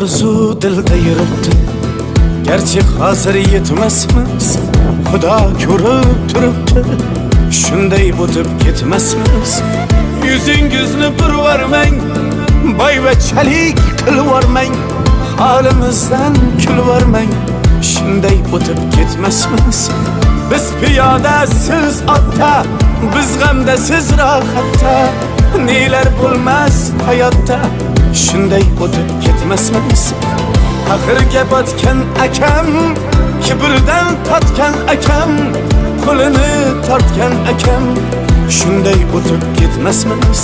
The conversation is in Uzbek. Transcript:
orzu dilda yuribdi, gerçek hazır yetmesmiz. Xudo ko'rib turibdi, shunday o'tib ketmasmiz. Yuzingizni burvarmang, boyvachalik qilvormang, holimizdan kulvormang, shunday o'tib ketmasmiz. Biz piyoda, siz otda, biz g'amda, siz rohatda, nelar bo'lmas hayotda, shunday o'tib ketmasmiz. Axirga botgan akam, kibrdan totgan akam, qo'lini tortgan akam, shunday o'tib ketmasmiz.